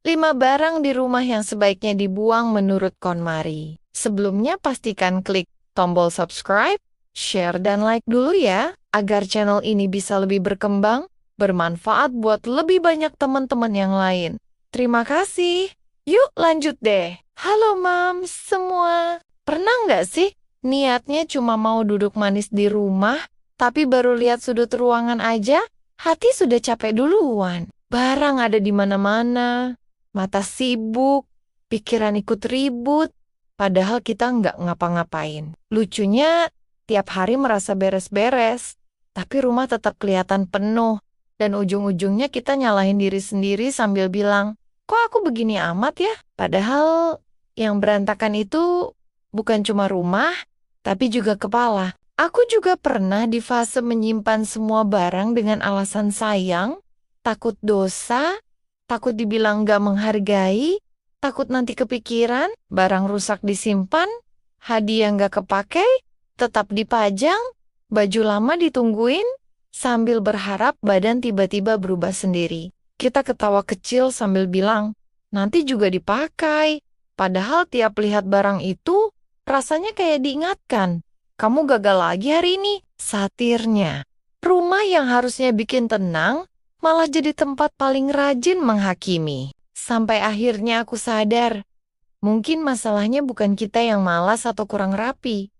5 barang di rumah yang sebaiknya dibuang menurut KonMari. Sebelumnya pastikan klik tombol subscribe, share, dan like dulu ya, agar channel ini bisa lebih berkembang, bermanfaat buat lebih banyak teman-teman yang lain. Terima kasih. Yuk lanjut deh. Halo Mams semua. Pernah nggak sih niatnya cuma mau duduk manis di rumah, tapi baru lihat sudut ruangan aja, hati sudah capek duluan. Barang ada di mana-mana, mata sibuk, pikiran ikut ribut, padahal kita nggak ngapa-ngapain. Lucunya, tiap hari merasa beres-beres, tapi rumah tetap kelihatan penuh, dan ujung-ujungnya kita nyalahin diri sendiri sambil bilang, kok aku begini amat ya? Padahal yang berantakan itu bukan cuma rumah, tapi juga kepala. Aku juga pernah di fase menyimpan semua barang dengan alasan sayang, takut dosa, takut dibilang gak menghargai, takut nanti kepikiran, barang rusak disimpan, hadiah gak kepakai, tetap dipajang, baju lama ditungguin, sambil berharap badan tiba-tiba berubah sendiri. Kita ketawa kecil sambil bilang, nanti juga dipakai. Padahal tiap lihat barang itu, rasanya kayak diingatkan, kamu gagal lagi hari ini. Satirnya, rumah yang harusnya bikin tenang, malah jadi tempat paling rajin menghakimi. Sampai akhirnya aku sadar, mungkin masalahnya bukan kita yang malas atau kurang rapi,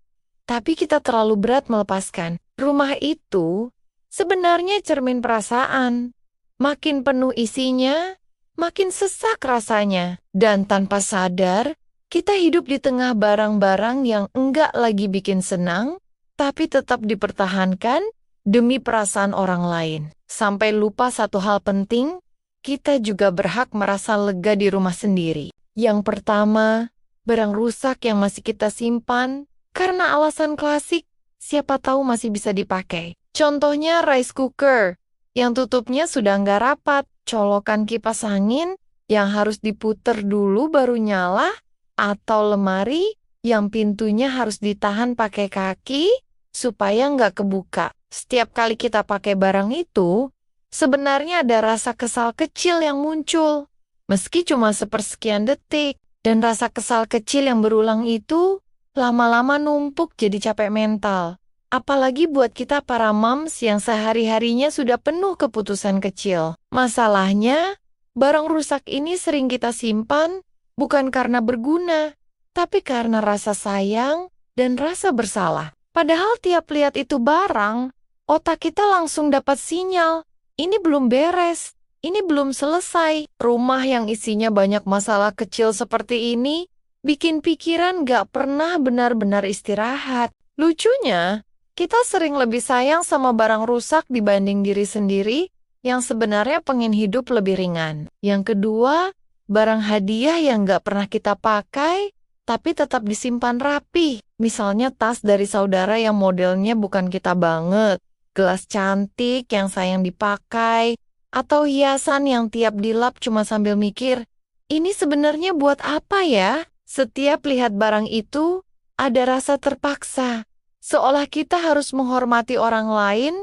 tapi kita terlalu berat melepaskan. Rumah itu sebenarnya cermin perasaan. Makin penuh isinya, makin sesak rasanya. Dan tanpa sadar, kita hidup di tengah barang-barang yang enggak lagi bikin senang, tapi tetap dipertahankan demi perasaan orang lain. Sampai lupa satu hal penting, kita juga berhak merasa lega di rumah sendiri. Yang pertama, barang rusak yang masih kita simpan, karena alasan klasik, siapa tahu masih bisa dipakai. Contohnya rice cooker, yang tutupnya sudah nggak rapat, colokan kipas angin yang harus diputer dulu baru nyala, atau lemari yang pintunya harus ditahan pakai kaki supaya nggak kebuka. Setiap kali kita pakai barang itu, sebenarnya ada rasa kesal kecil yang muncul, meski cuma sepersekian detik. Dan rasa kesal kecil yang berulang itu lama-lama numpuk jadi capek mental. Apalagi buat kita para moms yang sehari-harinya sudah penuh keputusan kecil. Masalahnya, barang rusak ini sering kita simpan bukan karena berguna, tapi karena rasa sayang dan rasa bersalah. Padahal tiap lihat itu barang, otak kita langsung dapat sinyal, ini belum beres, ini belum selesai. Rumah yang isinya banyak masalah kecil seperti ini, bikin pikiran gak pernah benar-benar istirahat. Lucunya, kita sering lebih sayang sama barang rusak dibanding diri sendiri yang sebenarnya pengen hidup lebih ringan. Yang kedua, barang hadiah yang gak pernah kita pakai, tapi tetap disimpan rapi. Misalnya tas dari saudara yang modelnya bukan kita banget, gelas cantik yang sayang dipakai, atau hiasan yang tiap dilap cuma sambil mikir, ini sebenarnya buat apa ya? Setiap lihat barang itu, ada rasa terpaksa. Seolah kita harus menghormati orang lain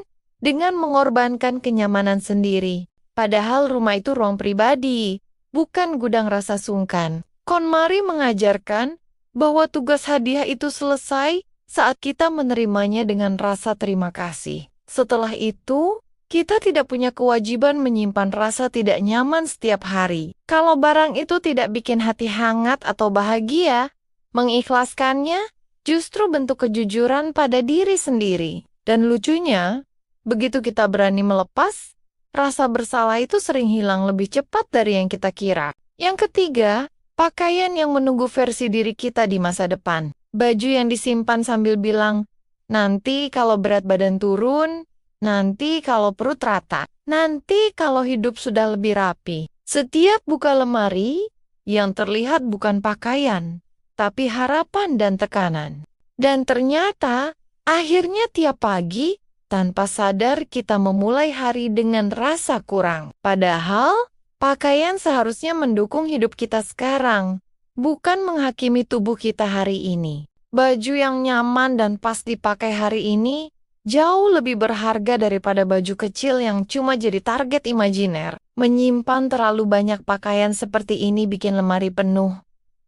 dengan mengorbankan kenyamanan sendiri. Padahal rumah itu ruang pribadi, bukan gudang rasa sungkan. KonMari mengajarkan bahwa tugas hadiah itu selesai saat kita menerimanya dengan rasa terima kasih. Setelah itu, kita tidak punya kewajiban menyimpan rasa tidak nyaman setiap hari. Kalau barang itu tidak bikin hati hangat atau bahagia, mengikhlaskannya justru bentuk kejujuran pada diri sendiri. Dan lucunya, begitu kita berani melepas, rasa bersalah itu sering hilang lebih cepat dari yang kita kira. Yang ketiga, pakaian yang menunggu versi diri kita di masa depan. Baju yang disimpan sambil bilang, nanti kalau berat badan turun, nanti kalau perut rata, nanti kalau hidup sudah lebih rapi. Setiap buka lemari, yang terlihat bukan pakaian, tapi harapan dan tekanan. Dan ternyata, akhirnya tiap pagi, tanpa sadar kita memulai hari dengan rasa kurang. Padahal, pakaian seharusnya mendukung hidup kita sekarang, bukan menghakimi tubuh kita hari ini. Baju yang nyaman dan pas dipakai hari ini, jauh lebih berharga daripada baju kecil yang cuma jadi target imajiner. Menyimpan terlalu banyak pakaian seperti ini bikin lemari penuh,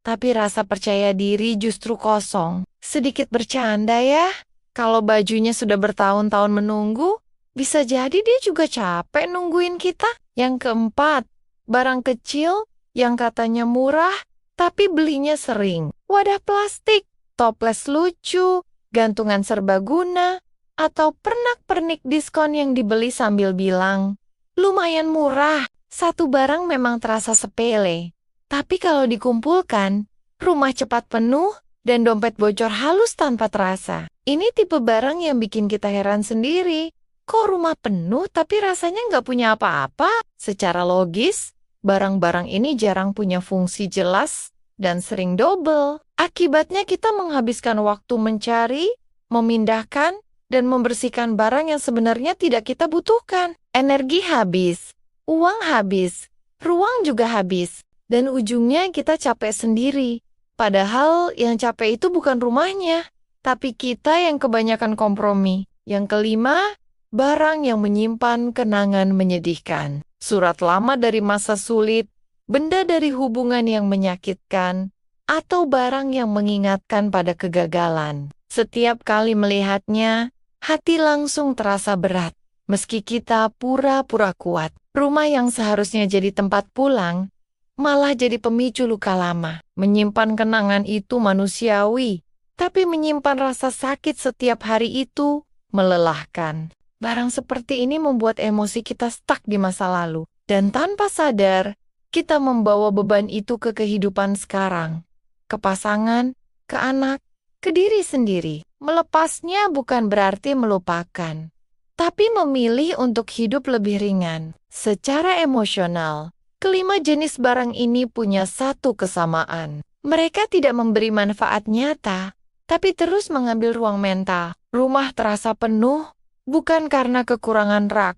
tapi rasa percaya diri justru kosong. Sedikit bercanda ya, kalau bajunya sudah bertahun-tahun menunggu, bisa jadi dia juga capek nungguin kita. Yang keempat, barang kecil yang katanya murah, tapi belinya sering. Wadah plastik, toples lucu, gantungan serbaguna, atau pernak-pernik diskon yang dibeli sambil bilang, lumayan murah, satu barang memang terasa sepele. Tapi kalau dikumpulkan, rumah cepat penuh dan dompet bocor halus tanpa terasa. Ini tipe barang yang bikin kita heran sendiri. Kok rumah penuh tapi rasanya nggak punya apa-apa? Secara logis, barang-barang ini jarang punya fungsi jelas dan sering double. Akibatnya kita menghabiskan waktu mencari, memindahkan, dan membersihkan barang yang sebenarnya tidak kita butuhkan. Energi habis, uang habis, ruang juga habis, dan ujungnya kita capek sendiri. Padahal yang capek itu bukan rumahnya, tapi kita yang kebanyakan kompromi. Yang kelima, barang yang menyimpan kenangan menyedihkan. Surat lama dari masa sulit, benda dari hubungan yang menyakitkan, atau barang yang mengingatkan pada kegagalan. Setiap kali melihatnya, hati langsung terasa berat. Meski kita pura-pura kuat, rumah yang seharusnya jadi tempat pulang, malah jadi pemicu luka lama. Menyimpan kenangan itu manusiawi, tapi menyimpan rasa sakit setiap hari itu melelahkan. Barang seperti ini membuat emosi kita stuck di masa lalu, dan tanpa sadar, kita membawa beban itu ke kehidupan sekarang, ke pasangan, ke anak, ke diri sendiri. Melepasnya bukan berarti melupakan, tapi memilih untuk hidup lebih ringan. Secara emosional, kelima jenis barang ini punya satu kesamaan. Mereka tidak memberi manfaat nyata, tapi terus mengambil ruang mental. Rumah terasa penuh, bukan karena kekurangan rak,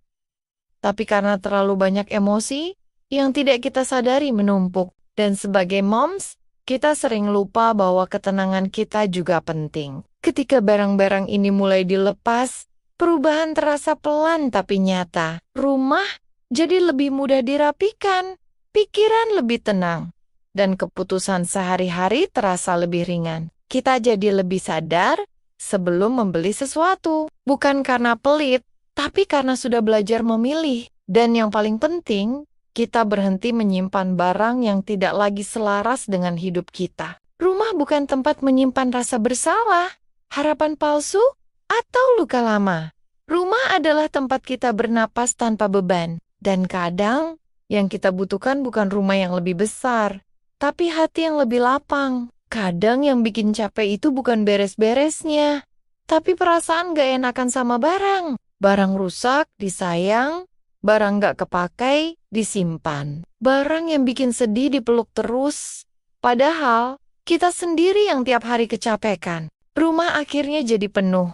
tapi karena terlalu banyak emosi yang tidak kita sadari menumpuk. Dan sebagai moms, kita sering lupa bahwa ketenangan kita juga penting. Ketika barang-barang ini mulai dilepas, perubahan terasa pelan tapi nyata. Rumah jadi lebih mudah dirapikan, pikiran lebih tenang, dan keputusan sehari-hari terasa lebih ringan. Kita jadi lebih sadar sebelum membeli sesuatu. Bukan karena pelit, tapi karena sudah belajar memilih. Dan yang paling penting, kita berhenti menyimpan barang yang tidak lagi selaras dengan hidup kita. Rumah bukan tempat menyimpan rasa bersalah, harapan palsu, atau luka lama. Rumah adalah tempat kita bernapas tanpa beban. Dan kadang, yang kita butuhkan bukan rumah yang lebih besar, tapi hati yang lebih lapang. Kadang yang bikin capek itu bukan beres-beresnya, tapi perasaan gak enakan sama barang. Barang rusak, disayang. Barang gak kepakai, disimpan. Barang yang bikin sedih dipeluk terus. Padahal, kita sendiri yang tiap hari kecapekan. Rumah akhirnya jadi penuh.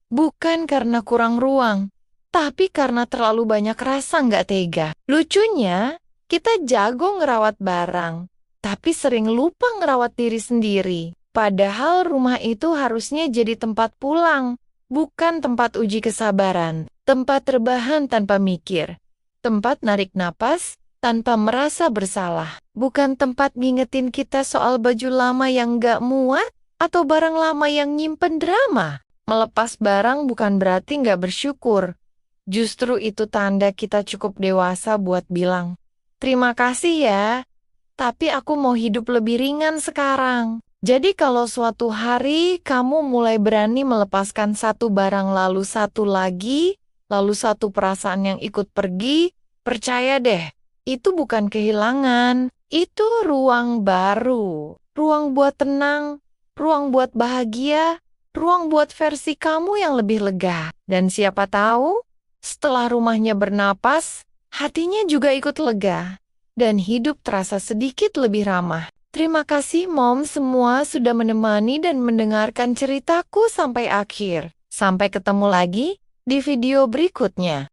Bukan karena kurang ruang, tapi karena terlalu banyak rasa nggak tega. Lucunya, kita jago ngerawat barang, tapi sering lupa ngerawat diri sendiri. Padahal rumah itu harusnya jadi tempat pulang, bukan tempat uji kesabaran, tempat rebahan tanpa mikir, tempat narik napas tanpa merasa bersalah, bukan tempat ngingetin kita soal baju lama yang nggak muat, atau barang lama yang nyimpen drama. Melepas barang bukan berarti nggak bersyukur. Justru itu tanda kita cukup dewasa buat bilang, terima kasih ya, tapi aku mau hidup lebih ringan sekarang. Jadi kalau suatu hari kamu mulai berani melepaskan satu barang lalu satu lagi, lalu satu perasaan yang ikut pergi, percaya deh, itu bukan kehilangan, itu ruang baru. Ruang buat tenang, ruang buat bahagia, ruang buat versi kamu yang lebih lega. Dan siapa tahu, setelah rumahnya bernapas, hatinya juga ikut lega. Dan hidup terasa sedikit lebih ramah. Terima kasih mom semua sudah menemani dan mendengarkan ceritaku sampai akhir. Sampai ketemu lagi di video berikutnya.